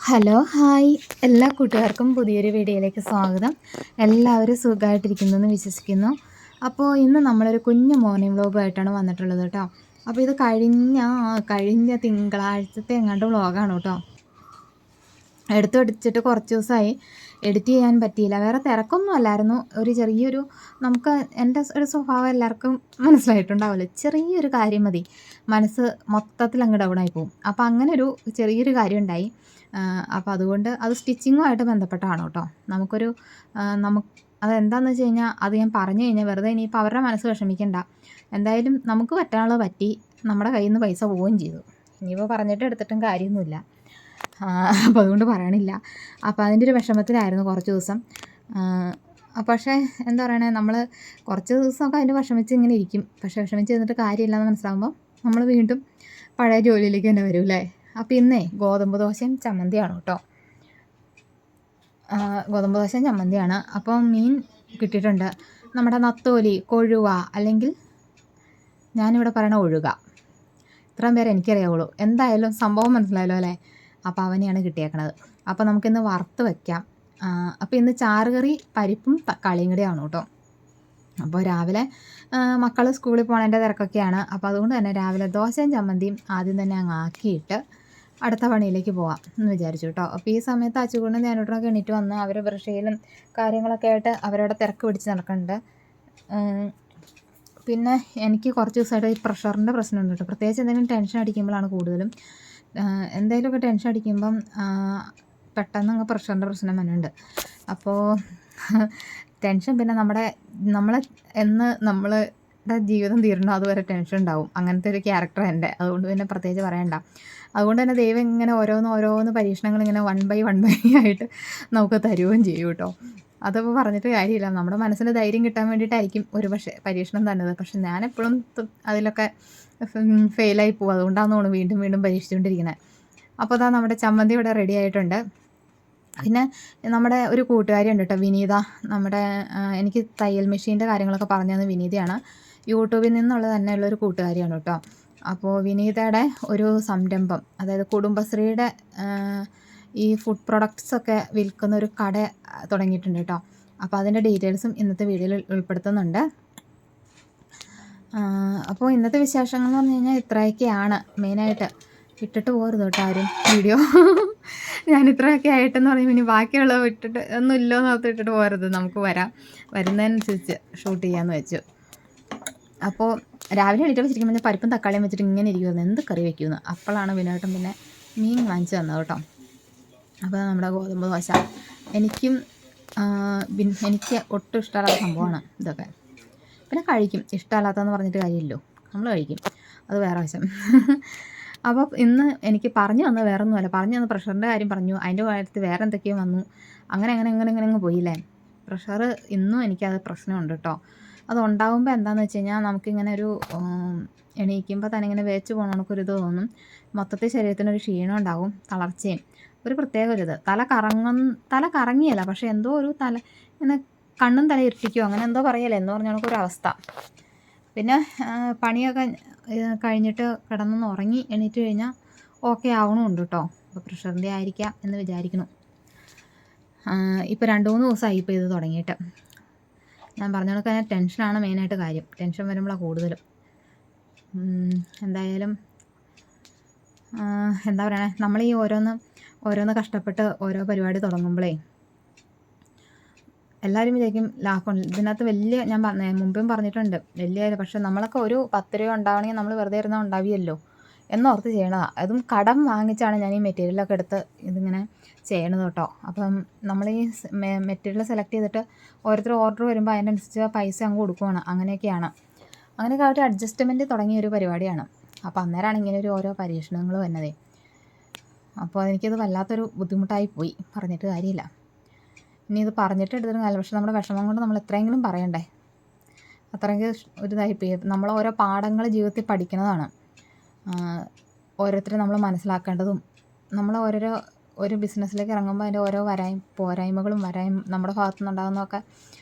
Hello hi എല്ലാ കൂട്ടുകാർക്കും പുതിയൊരു വീഡിയോയിലേക്ക് സ്വാഗതം. എല്ലാവരും സുഖമായിട്ടിരിക്കുന്നു എന്ന് വിശ്വസിക്കുന്നു. അപ്പോൾ ഇന്ന് നമ്മളൊരു കുഞ്ഞു മോർണിംഗ് വ്ലോഗുമായിട്ടാണ് വന്നിട്ടുള്ളത് കേട്ടോ. അപ്പോൾ ഇത് കഴിഞ്ഞ തിങ്കളാഴ്ചത്തെ എങ്ങാണ്ട് വ്ലോഗാണ് കേട്ടോ. എടുത്തു പിടിച്ചിട്ട് കുറച്ച് ദിവസമായി എഡിറ്റ് ചെയ്യാൻ പറ്റിയില്ല. വേറെ തിരക്കൊന്നും അല്ലായിരുന്നു. ചെറിയൊരു എൻ്റെ ഒരു സ്വഭാവം എല്ലാവർക്കും മനസ്സിലായിട്ടുണ്ടാവില്ല. ചെറിയൊരു കാര്യം മതി മനസ്സ് മൊത്തത്തിൽ അങ്ങ് ഡൗണായി പോകും. അപ്പോൾ അങ്ങനെ ഒരു ചെറിയൊരു കാര്യം ഉണ്ടായി. അപ്പോൾ അതുകൊണ്ട് അത് സ്റ്റിച്ചിങ്ങുമായിട്ട് ബന്ധപ്പെട്ടാണ് കേട്ടോ. അതെന്താണെന്ന് വെച്ച് കഴിഞ്ഞാൽ അത് ഞാൻ പറഞ്ഞു കഴിഞ്ഞാൽ വെറുതെ ഇനിയിപ്പോൾ അവരുടെ മനസ്സ് വിഷമിക്കണ്ട. എന്തായാലും നമുക്ക് പറ്റാനുള്ളത് പറ്റി, നമ്മുടെ കയ്യിൽ നിന്ന് പൈസ പോവുകയും ചെയ്തു. ഇനിയിപ്പോൾ പറഞ്ഞിട്ട് എടുത്തിട്ടും കാര്യമൊന്നുമില്ല. അപ്പോൾ അതുകൊണ്ട് പറയണില്ല. അപ്പോൾ അതിൻ്റെ ഒരു വിഷമത്തിലായിരുന്നു കുറച്ച് ദിവസം. പക്ഷേ എന്താ പറയണേ, നമ്മൾ കുറച്ച് ദിവസമൊക്കെ അതിൻ്റെ വിഷമിച്ച് ഇങ്ങനെ ഇരിക്കും. പക്ഷേ വിഷമിച്ച് ഇരുന്നിട്ട് കാര്യമില്ലെന്ന് മനസ്സിലാകുമ്പോൾ നമ്മൾ വീണ്ടും പഴയ ജോലിയിലേക്ക് തന്നെ വരും അല്ലേ. അപ്പോൾ ഇന്നേ ഗോതമ്പ് ദോശയും ചമ്മന്തിയാണ് കേട്ടോ. ഗോതമ്പ് ദോശയും ചമ്മന്തിയാണ്. അപ്പോൾ മീൻ കിട്ടിയിട്ടുണ്ട്. നമ്മുടെ നത്തോലി, കൊഴുവ, അല്ലെങ്കിൽ ഞാനിവിടെ പറയണ ഒഴുക, ഇത്രയും പേരെ എനിക്കറിയാവുള്ളൂ. എന്തായാലും സംഭവം മനസ്സിലായല്ലോ അല്ലേ. അപ്പോൾ അവനെയാണ് കിട്ടിയേക്കണത്. അപ്പോൾ നമുക്കിന്ന് വറുത്ത് വയ്ക്കാം. അപ്പോൾ ഇന്ന് ചാറുകറി പരിപ്പും തക്കാളിയും കൂടിയാണ് കേട്ടോ. അപ്പോൾ രാവിലെ മക്കൾ സ്കൂളിൽ പോകണതിൻ്റെ തിരക്കൊക്കെയാണ്. അപ്പോൾ അതുകൊണ്ട് തന്നെ രാവിലെ ദോശയും ചമ്മന്തിയും ആദ്യം തന്നെ അങ്ങ് ആക്കിയിട്ട് അടുത്ത പണിയിലേക്ക് പോവാം എന്ന് വിചാരിച്ചു കേട്ടോ. അപ്പോൾ ഈ സമയത്ത് അച്ചുകൊണ്ടും ഞാനോട്ടൊക്കെ എണീറ്റ് വന്ന് അവർ ബ്രഷ് ചെയ്യലും കാര്യങ്ങളൊക്കെ ആയിട്ട് അവരവിടെ തിരക്ക് പിടിച്ച് നടക്കുന്നുണ്ട്. പിന്നെ എനിക്ക് കുറച്ച് ദിവസമായിട്ട് ഈ പ്രഷറിൻ്റെ പ്രശ്നമുണ്ട് കേട്ടോ. പ്രത്യേകിച്ച് എന്തെങ്കിലും ടെൻഷൻ അടിക്കുമ്പോഴാണ് കൂടുതലും. എന്തെങ്കിലുമൊക്കെ ടെൻഷൻ അടിക്കുമ്പം പെട്ടെന്ന് അങ്ങ് പ്രഷറിൻ്റെ പ്രശ്നം വരുന്നുണ്ട്. അപ്പോൾ ടെൻഷൻ പിന്നെ നമ്മളുടെ ജീവിതം തീരണോ അതുവരെ ടെൻഷൻ ഉണ്ടാവും. അങ്ങനത്തെ ഒരു ക്യാരക്ടർ എൻ്റെ. അതുകൊണ്ട് പിന്നെ പ്രത്യേകിച്ച് പറയണ്ട. അതുകൊണ്ട് തന്നെ ദൈവം ഇങ്ങനെ ഓരോന്ന് പരീക്ഷണങ്ങൾ ഇങ്ങനെ വൺ ബൈ ആയിട്ട് നമുക്ക് തരുകയും ചെയ്യും കേട്ടോ. അതപ്പോൾ പറഞ്ഞിട്ട് കാര്യമില്ല. നമ്മുടെ മനസ്സിന് ധൈര്യം കിട്ടാൻ വേണ്ടിയിട്ടായിരിക്കും ഒരു പക്ഷേ പരീക്ഷണം തന്നത്. പക്ഷെ ഞാനെപ്പോഴും അതിലൊക്കെ ഫെയിലായി പോകും. അതുകൊണ്ടാണെന്ന് തോന്നുന്നു വീണ്ടും പരീക്ഷിച്ചുകൊണ്ടിരിക്കുന്നത്. അപ്പോൾ അതാ നമ്മുടെ ചമ്മന്തി ഇവിടെ റെഡി ആയിട്ടുണ്ട്. പിന്നെ നമ്മുടെ ഒരു കൂട്ടുകാരി ഉണ്ട് കേട്ടോ, വിനീത. എനിക്ക് തയ്യൽ മെഷീൻ്റെ കാര്യങ്ങളൊക്കെ പറഞ്ഞു തന്നത് വിനീതയാണ്. യൂട്യൂബിൽ നിന്നുള്ള തന്നെയുള്ളൊരു കൂട്ടുകാരിയാണ് കേട്ടോ. അപ്പോൾ വിനീതയുടെ ഒരു സംരംഭം, അതായത് കുടുംബശ്രീയുടെ ഈ ഫുഡ് പ്രൊഡക്ട്സൊക്കെ വിൽക്കുന്ന ഒരു കട തുടങ്ങിയിട്ടുണ്ട് കേട്ടോ. അപ്പോൾ അതിൻ്റെ ഡീറ്റെയിൽസും ഇന്നത്തെ വീഡിയോയിൽ ഉൾപ്പെടുത്തുന്നുണ്ട്. അപ്പോൾ ഇന്നത്തെ വിശേഷങ്ങൾ എന്ന് പറഞ്ഞു കഴിഞ്ഞാൽ ഇത്രയൊക്കെയാണ് മെയിനായിട്ട്. ഇട്ടിട്ട് പോകരുത് കേട്ടോ ആരും വീഡിയോ. ഞാൻ ഇത്രയൊക്കെ ആയിട്ടെന്ന് പറയുമ്പോൾ ഇനി ബാക്കിയുള്ളത് ഇട്ടിട്ട് ഒന്നും ഇല്ലോന്ന് ഓർത്ത് ഇട്ടിട്ട് പോകരുത്. നമുക്ക് വരുന്നതനുസരിച്ച് ഷൂട്ട് ചെയ്യാമെന്ന് വെച്ചു. അപ്പോൾ രാവിലെ എണീറ്റപ്പോൾ ശരിക്കും പറഞ്ഞാൽ പരിപ്പും തക്കാളിയും വെച്ചിട്ട് ഇങ്ങനെ ഇരിക്കുമെന്ന്, എന്ത് കറി വയ്ക്കുമെന്ന്. അപ്പോഴാണ് വിനോട്ടം പിന്നെ മീൻ വാങ്ങിച്ചു തന്നത് കേട്ടോ. അപ്പോൾ നമ്മുടെ ഗോതമ്പ് ദോശ എനിക്ക് ഒട്ടും ഇഷ്ടമല്ലാത്ത സംഭവമാണ് ഇതൊക്കെ. പിന്നെ കഴിക്കും, ഇഷ്ടമല്ലാത്തതെന്ന് പറഞ്ഞിട്ട് കാര്യമില്ലല്ലോ, നമ്മൾ കഴിക്കും, അത് വേറെ വശം. അപ്പോൾ ഇന്ന് എനിക്ക് പറഞ്ഞു തന്നത് വേറെ ഒന്നുമല്ല. പറഞ്ഞു തന്ന പ്രഷറിൻ്റെ കാര്യം പറഞ്ഞു. അതിൻ്റെ കാര്യത്തിൽ വേറെ എന്തൊക്കെയോ വന്നു. അങ്ങനെ പോയില്ലേ. പ്രഷർ ഇന്നും എനിക്കത് പ്രശ്നമുണ്ട് കേട്ടോ. അതുണ്ടാകുമ്പോൾ എന്താണെന്ന് വെച്ച് കഴിഞ്ഞാൽ നമുക്കിങ്ങനെ ഒരു എണീക്കുമ്പോൾ തന്നെ ഇങ്ങനെ വേച്ച് പോകണ കണക്കൊരിത് തോന്നും. മൊത്തത്തിൽ ശരീരത്തിനൊരു ക്ഷീണം ഉണ്ടാവും, തളർച്ചയും ഒരു പ്രത്യേക ഒരിത്. തല കറങ്ങിയല്ല, പക്ഷേ എന്തോ ഒരു ഇങ്ങനെ കണ്ണും തല ഇരട്ടിക്കോ അങ്ങനെ എന്തോ പറയല്ലേ എന്ന് പറഞ്ഞ കണക്കൊരവസ്ഥ. പിന്നെ പണിയൊക്കെ കഴിഞ്ഞിട്ട് കിടന്നൊന്ന് ഉറങ്ങി എണീറ്റ് കഴിഞ്ഞാൽ ഓക്കെ ആവണമുണ്ട് കേട്ടോ. അപ്പോൾ പ്രഷറിൻ്റെ ആയിരിക്കാം എന്ന് വിചാരിക്കുന്നു. ഇപ്പോൾ 2-3 ദിവസമായി ഇപ്പോൾ ഇത് തുടങ്ങിയിട്ട്. ഞാൻ പറഞ്ഞ കണക്ക് തന്നെ ടെൻഷനാണ് മെയിനായിട്ട് കാര്യം. ടെൻഷൻ വരുമ്പോഴാണ് കൂടുതലും. എന്തായാലും എന്താ പറയണേ, നമ്മൾ ഈ ഓരോന്ന് കഷ്ടപ്പെട്ട് ഓരോ പരിപാടി തുടങ്ങുമ്പോഴേ എല്ലാവരും വിചാരിക്കും ലാഭമുണ്ട് ഇതിനകത്ത്. ഞാൻ മുമ്പും പറഞ്ഞിട്ടുണ്ട്, വലിയ. പക്ഷെ നമ്മളൊക്കെ ഒരു 10 രൂപ ഉണ്ടാവണമെങ്കിൽ നമ്മൾ വെറുതെ ഇരുന്നാൽ ഉണ്ടാവില്ലല്ലോ എന്നോർത്ത് ചെയ്യണതാണ്. അതും കടം വാങ്ങിച്ചാണ് ഞാൻ ഈ മെറ്റീരിയലൊക്കെ എടുത്ത് ഇതിങ്ങനെ ചെയ്യണത് കേട്ടോ. അപ്പം നമ്മൾ ഈ മെറ്റീരിയൽ സെലക്ട് ചെയ്തിട്ട് ഓരോരുത്തർ ഓർഡർ വരുമ്പോൾ അതിനനുസരിച്ച് പൈസ അങ്ങ് കൊടുക്കുവാണ്. അങ്ങനെയൊക്കെ ആയിട്ട് അഡ്ജസ്റ്റ്മെൻറ്റ് തുടങ്ങിയ ഒരു പരിപാടിയാണ്. അപ്പോൾ അന്നേരമാണ് ഇങ്ങനെ ഓരോ പരീക്ഷണങ്ങൾ വന്നതേ. അപ്പോൾ എനിക്കത് വല്ലാത്തൊരു ബുദ്ധിമുട്ടായി പോയി, പറഞ്ഞിട്ട് കാര്യമില്ല. ഇനി ഇത് പറഞ്ഞിട്ട് എടുത്തിട്ട് കാര്യം. പക്ഷെ നമ്മുടെ വിഷമം കൊണ്ട് നമ്മൾ എത്രയെങ്കിലും പറയണ്ടേ. അത്രയ്ക്ക് ഒരു ഇതായിപ്പോയി. നമ്മൾ ഓരോ പാഠങ്ങൾ ജീവിതത്തിൽ പഠിക്കുന്നതാണ്. ഓരോരുത്തരും നമ്മൾ മനസ്സിലാക്കേണ്ടതും. നമ്മൾ ഒരു ബിസിനസ്സിലേക്ക് ഇറങ്ങുമ്പോൾ അതിൻ്റെ ഓരോ പോരായ്മകളും നമ്മുടെ ഭാഗത്തുനിന്നുണ്ടാകുന്നതൊക്കെ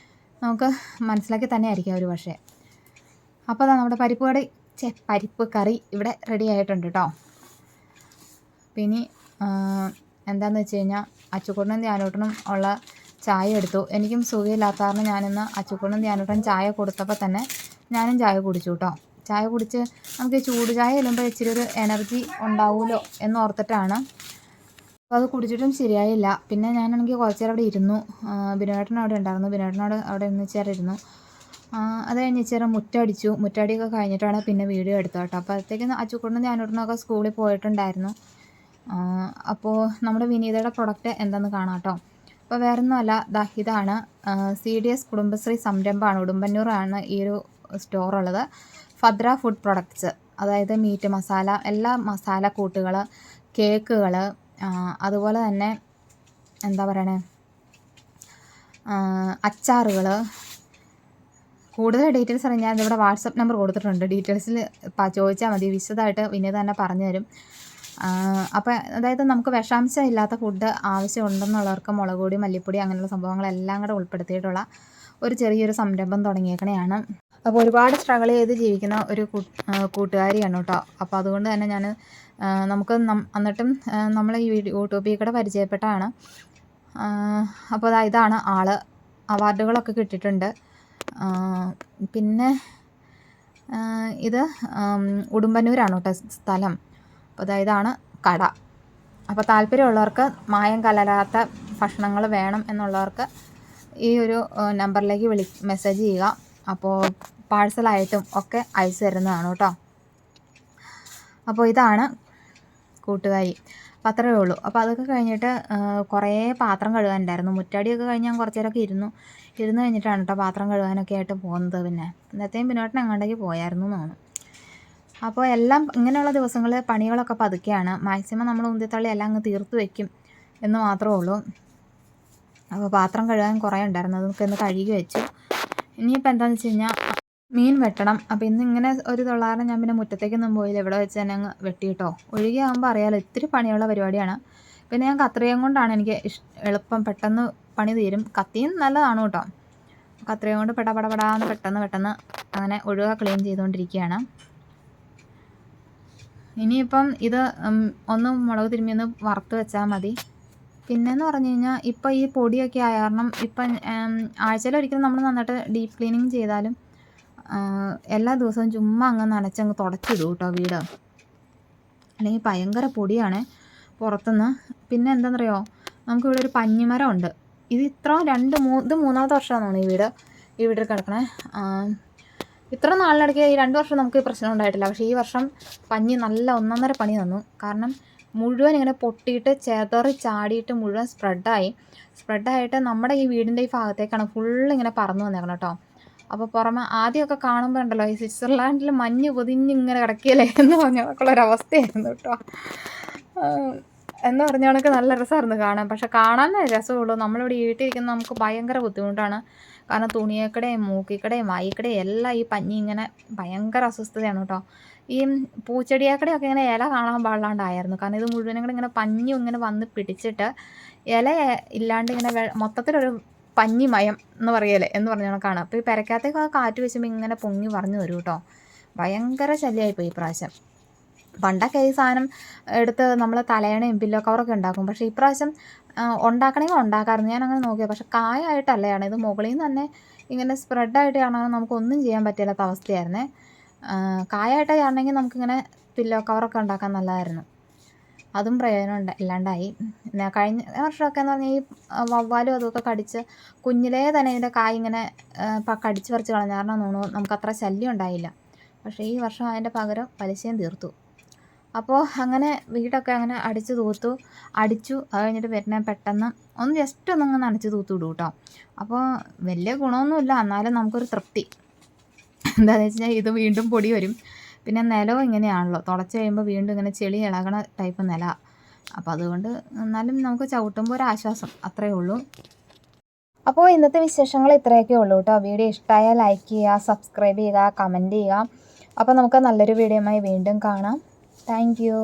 നമുക്ക് മനസ്സിലാക്കി തന്നെ ആയിരിക്കും ഒരു പക്ഷേ. അപ്പോൾ അതാ നമ്മുടെ പരിപ്പ് കറി ഇവിടെ റെഡി ആയിട്ടുണ്ട് കേട്ടോ. പിന്നെ എന്താണെന്ന് വെച്ച് കഴിഞ്ഞാൽ അച്ചുക്കുട്ടനും ധ്യാനൂട്ടനും ഉള്ള ചായ എടുത്തു. എനിക്കും സുഖമില്ലാത്ത കാരണം ഞാനിന്ന് അച്ചുക്കുട്ടനും ധ്യാനൂട്ടനും ചായ കൊടുത്തപ്പോൾ തന്നെ ഞാനും ചായ കുടിച്ചു കേട്ടോ. ചായ കുടിച്ച് നമുക്ക് ചൂട് ചായ ചെല്ലുമ്പോൾ ഇച്ചിരി ഒരു എനർജി ഉണ്ടാവുമല്ലോ എന്നോർത്തിട്ടാണ്. അപ്പോൾ അത് കുടിച്ചിട്ടും ശരിയായില്ല. പിന്നെ ഞാനാണെങ്കിൽ കുറച്ച് നേരം അവിടെ ഇരുന്നു. ബിനോട്ടൻ അവിടെ ഉണ്ടായിരുന്നു. ബിനോട്ടനോട് അവിടെ നിന്ന് ഇച്ചിരി ഇരുന്നു. അത് കഴിഞ്ഞ് ഇച്ചിരി മുറ്റടിച്ചു. മുറ്റടിയൊക്കെ കഴിഞ്ഞിട്ടാണ് പിന്നെ വീഡിയോ എടുത്തത് കേട്ടോ. അപ്പോഴത്തേക്കും അച്ചുക്കുട്ടനും ധ്യാനൂട്ടനൊക്കെ സ്കൂളിൽ പോയിട്ടുണ്ടായിരുന്നു. അപ്പോൾ നമ്മുടെ വിനീതയുടെ പ്രൊഡക്റ്റ് എന്താണെന്ന് കാണാം കേട്ടോ. അപ്പോൾ വേറൊന്നുമല്ല, ഇതാണ് CDS കുടുംബശ്രീ സംരംഭമാണ്. ഉടുമ്പന്നൂറാണ് ഈ ഒരു സ്റ്റോറുള്ളത്. ഫദ്ര ഫുഡ് പ്രൊഡക്ട്സ്, അതായത് മീറ്റ് മസാല, എല്ലാ മസാല കൂട്ടുകൾ, കേക്കുകൾ, അതുപോലെ തന്നെ എന്താ പറയണേ, അച്ചാറുകൾ. കൂടുതൽ ഡീറ്റെയിൽസ് അറിയാൻ ഞാനിവിടെ വാട്സപ്പ് നമ്പർ കൊടുത്തിട്ടുണ്ട്. ഡീറ്റെയിൽസിൽ ചോദിച്ചാൽ മതി, വിശദമായിട്ട് വിനീത തന്നെ പറഞ്ഞു തരും. അപ്പോൾ അതായത് നമുക്ക് വിഷാംശം ഇല്ലാത്ത ഫുഡ് ആവശ്യമുണ്ടെന്നുള്ളവർക്ക് മുളക് പൊടി, മല്ലിപ്പൊടി അങ്ങനെയുള്ള സംഭവങ്ങളെല്ലാം കൂടെ ഉൾപ്പെടുത്തിയിട്ടുള്ള ഒരു ചെറിയൊരു സംരംഭം തുടങ്ങിയേക്കണെയാണ്. അപ്പോൾ ഒരുപാട് സ്ട്രഗിൾ ചെയ്ത് ജീവിക്കുന്ന ഒരു കൂട്ടുകാരിയാണ് കേട്ടോ. അപ്പോൾ അതുകൊണ്ട് തന്നെ ഞാൻ നമുക്ക് എന്നിട്ടും നമ്മൾ ഈ യൂട്യൂബിൽ കൂടെ പരിചയപ്പെട്ടാണ്. അപ്പോൾ ഇതാണ് ആൾ. അവാർഡുകളൊക്കെ കിട്ടിയിട്ടുണ്ട്. പിന്നെ ഇത് ഉടുമ്പന്നൂരാണ് കേട്ടോ സ്ഥലം. അപ്പോൾ ഇതാണ് കട. അപ്പോൾ താല്പര്യമുള്ളവർക്ക്, മായം കലരാത്ത ഭക്ഷണങ്ങൾ വേണം എന്നുള്ളവർക്ക് ഈ ഒരു നമ്പറിലേക്ക് മെസ്സേജ് ചെയ്യുക. അപ്പോൾ പാഴ്സലായിട്ടും ഒക്കെ അയച്ചു തരുന്നതാണ് കേട്ടോ. അപ്പോൾ ഇതാണ് കൂട്ടുകാരി. അപ്പോൾ അത്രയേ ഉള്ളൂ. അപ്പോൾ അതൊക്കെ കഴിഞ്ഞിട്ട് കുറേ പാത്രം കഴുകാനുണ്ടായിരുന്നു. മുറ്റടിയൊക്കെ കഴിഞ്ഞ് ഞാൻ കുറച്ച് നേരമൊക്കെ ഇരുന്നു കഴിഞ്ഞിട്ടാണ് കേട്ടോ പാത്രം കഴുകാനൊക്കെ ആയിട്ട് പോകുന്നത്. പിന്നെ ഇന്നത്തെയും പിന്നോട്ടിന് അങ്ങോട്ടേക്ക് പോയായിരുന്നു എന്നാണ്. അപ്പോൾ എല്ലാം ഇങ്ങനെയുള്ള ദിവസങ്ങളിൽ പണികളൊക്കെ പതുക്കെയാണ്. മാക്സിമം നമ്മൾ ഉന്തിത്തള്ളി എല്ലാം അങ്ങ് തീർത്ത് വയ്ക്കും എന്ന് മാത്രമേ ഉള്ളൂ. അപ്പോൾ പാത്രം കഴുകാൻ കുറേ ഉണ്ടായിരുന്നു, അതൊക്കെ ഒന്ന് കഴുകി വെച്ചു. ഇനിയിപ്പോൾ എന്താണെന്ന് വെച്ച് കഴിഞ്ഞാൽ മീൻ വെട്ടണം. അപ്പോൾ ഇന്നിങ്ങനെ ഒരു തൊള്ളാരം ഞാൻ പിന്നെ മുറ്റത്തേക്കൊന്നും പോയില്ല, ഇവിടെ വെച്ച് തന്നെ അങ്ങ് വെട്ടിയിട്ടോ. ഒഴുകിയാകുമ്പോൾ അറിയാമല്ലോ ഇത്തിരി പണിയുള്ള പരിപാടിയാണ്. പിന്നെ ഞാൻ കത്രികയും കൊണ്ടാണ് എനിക്ക് എളുപ്പം, പെട്ടെന്ന് പണി തീരും. കത്തിയും നല്ലതാണ് കേട്ടോ. കത്രികയും കൊണ്ട് പെടപെടാന്ന് പെട്ടെന്ന് അങ്ങനെ ഒഴുക ക്ലീൻ ചെയ്തുകൊണ്ടിരിക്കുകയാണ്. ഇനിയിപ്പം ഇത് ഒന്ന് മുളക് തിരുമ്മി ഒന്ന് വറുത്ത് വെച്ചാൽ മതി. പിന്നെയെന്ന് പറഞ്ഞു കഴിഞ്ഞാൽ ഇപ്പോൾ ഈ പൊടിയൊക്കെ ആയ കാരണം ഇപ്പം ആഴ്ചയിലൊരിക്കലും നമ്മൾ നന്നായിട്ട് ഡീപ്പ് ക്ലീനിങ് ചെയ്താലും എല്ലാ ദിവസവും ചുമ്മാ അങ്ങ് നനച്ചങ്ങ് തുടച്ചിടും കേട്ടോ വീട്. അല്ലെങ്കിൽ ഭയങ്കര പൊടിയാണ് പുറത്തുനിന്ന്. പിന്നെ എന്താണെന്നറിയോ, നമുക്കിവിടെ ഒരു പഞ്ഞിമരം ഉണ്ട്. ഇത് ഇത് മൂന്നാമത്തെ വർഷമാണ് ഈ വീട്ടിൽ കിടക്കണേ. ഇത്ര നാളിനിടയ്ക്ക് ഈ 2 വർഷം നമുക്ക് പ്രശ്നം ഉണ്ടായിട്ടില്ല. പക്ഷേ ഈ വർഷം പഞ്ഞി നല്ല ഒന്നൊന്നര പണി തന്നു. കാരണം മുഴുവൻ ഇങ്ങനെ പൊട്ടിയിട്ട് ചെതറി ചാടിയിട്ട് മുഴുവൻ സ്പ്രെഡായിട്ട് നമ്മുടെ ഈ വീടിൻ്റെ ഈ ഭാഗത്തേക്കാണ് ഫുള്ളിങ്ങനെ പറന്നു വന്നേക്കണം കേട്ടോ. അപ്പോൾ പുറമെ ആദ്യമൊക്കെ കാണുമ്പോൾ ഉണ്ടല്ലോ ഈ സ്വിറ്റ്സർലാൻഡിൽ മഞ്ഞ് പൊതിഞ്ഞിങ്ങനെ കിടക്കിയല്ലേ എന്ന് പറഞ്ഞൊക്കെയുള്ളൊരവസ്ഥയായിരുന്നു കേട്ടോ. എന്ന് പറഞ്ഞ കണക്ക് നല്ല രസമായിരുന്നു കാണാൻ. പക്ഷെ കാണാൻ രസമുള്ളൂ, നമ്മളിവിടെ വീട്ടിലിരിക്കുന്ന നമുക്ക് ഭയങ്കര ബുദ്ധിമുട്ടാണ്. കാരണം തുണിയക്കടയും മൂക്കിക്കടയും വായിക്കടയും എല്ലാം ഈ പഞ്ഞി ഇങ്ങനെ ഭയങ്കര അസ്വസ്ഥതയാണ് കേട്ടോ. ഈ പൂച്ചെടിയക്കടയൊക്കെ ഇങ്ങനെ ഇല കാണാൻ പാടില്ലാണ്ടായിരുന്നു. കാരണം ഇത് മുഴുവനും കൂടെ ഇങ്ങനെ പഞ്ഞി ഇങ്ങനെ വന്ന് പിടിച്ചിട്ട് ഇല ഇല്ലാണ്ട് ഇങ്ങനെ മൊത്തത്തിലൊരു പഞ്ഞിമയം എന്ന് പറയല്ലേ എന്ന് പറഞ്ഞ കണക്കാണ്. അപ്പോൾ ഈ പെരക്കകത്തേക്കൊക്കെ കാറ്റ് വെച്ചുമ്പോൾ ഇങ്ങനെ പൊങ്ങി പറഞ്ഞു വരും കേട്ടോ. ഭയങ്കര ശല്യമായിപ്പോയി ഈ പ്രാവശ്യം. പണ്ടൊക്കെ ഈ സാധനം എടുത്ത് നമ്മൾ തലയണയും പില്ലോ കവറൊക്കെ ഉണ്ടാക്കും. പക്ഷേ ഇപ്രാവശ്യം ഉണ്ടാക്കണമെങ്കിൽ ഉണ്ടാക്കാമായിരുന്നു. ഞാനങ്ങനെ നോക്കിയത്. പക്ഷേ കായായിട്ടല്ലാണ്, ഇത് മുകളിൽ നിന്ന് തന്നെ ഇങ്ങനെ സ്പ്രെഡായിട്ടാണ്, നമുക്കൊന്നും ചെയ്യാൻ പറ്റില്ലാത്ത അവസ്ഥയായിരുന്നേ. കായായിട്ടാണെങ്കിൽ നമുക്കിങ്ങനെ പില്ലോ കവറൊക്കെ ഉണ്ടാക്കാൻ നല്ലതായിരുന്നു. അതും പ്രയോജനം ഇല്ലാണ്ടായി. കഴിഞ്ഞ വർഷമൊക്കെ എന്ന് പറഞ്ഞാൽ ഈ വവ്വാലും അതൊക്കെ കടിച്ച് കുഞ്ഞിലേ തന്നെ ഇതിൻ്റെ കായ് ഇങ്ങനെ കടിച്ച് പറിച്ച് കളഞ്ഞാരണം തോന്നുന്നു, നമുക്കത്ര ശല്യം ഉണ്ടായില്ല. പക്ഷേ ഈ വർഷം അതിൻ്റെ പകരം പലിശയും തീർത്തു. അപ്പോൾ അങ്ങനെ വീടൊക്കെ അങ്ങനെ അടിച്ചു. അത് കഴിഞ്ഞിട്ട് വരുന്ന പെട്ടെന്ന് ഒന്ന് ജസ്റ്റ് ഒന്നങ്ങ് നനച്ച് തൂത്ത് വിടും കേട്ടോ. അപ്പോൾ വലിയ ഗുണമൊന്നുമില്ല, എന്നാലും നമുക്കൊരു തൃപ്തി. എന്താണെന്ന് വെച്ച് കഴിഞ്ഞാൽ ഇത് വീണ്ടും പൊടി വരും. പിന്നെ നിലവും ഇങ്ങനെയാണല്ലോ, തുടച്ച് കഴിയുമ്പോൾ വീണ്ടും ഇങ്ങനെ ചെളി ഇളകണ ടൈപ്പ് നില. അപ്പോൾ അതുകൊണ്ട് എന്നാലും നമുക്ക് ചവിട്ടുമ്പോൾ ഒരു ആശ്വാസം, അത്രയേ ഉള്ളൂ. അപ്പോൾ ഇന്നത്തെ വിശേഷങ്ങൾ ഇത്രയൊക്കെ ഉള്ളൂ കേട്ടോ. വീഡിയോ ഇഷ്ടമായാൽ ലൈക്ക് ചെയ്യുക, സബ്സ്ക്രൈബ് ചെയ്യുക, കമൻറ്റ് ചെയ്യുക. അപ്പോൾ നമുക്ക് നല്ലൊരു വീഡിയോയുമായി വീണ്ടും കാണാം. Thank you.